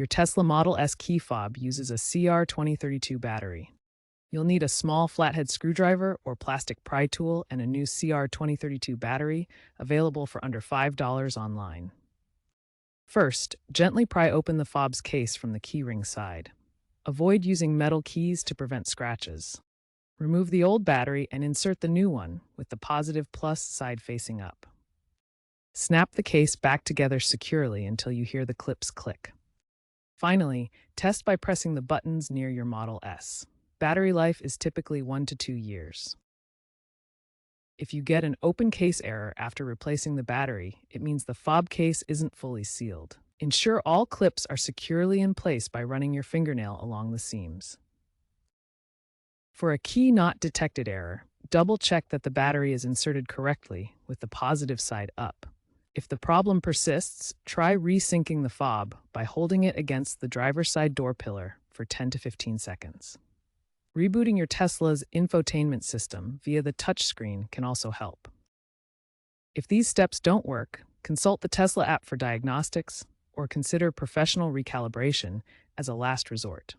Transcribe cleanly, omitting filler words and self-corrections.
Your Tesla Model S key fob uses a CR2032 battery. You'll need a small flathead screwdriver or plastic pry tool and a new CR2032 battery available for under $5 online. First, gently pry open the fob's case from the keyring side. Avoid using metal keys to prevent scratches. Remove the old battery and insert the new one with the positive plus side facing up. Snap the case back together securely until you hear the clips click. Finally, test by pressing the buttons near your Model S. Battery life is typically 1 to 2 years. If you get an open case error after replacing the battery, it means the fob case isn't fully sealed. Ensure all clips are securely in place by running your fingernail along the seams. For a key not detected error, double-check that the battery is inserted correctly with the positive side up. If the problem persists, try resyncing the fob by holding it against the driver's side door pillar for 10 to 15 seconds. Rebooting your Tesla's infotainment system via the touchscreen can also help. If these steps don't work, consult the Tesla app for diagnostics or consider professional recalibration as a last resort.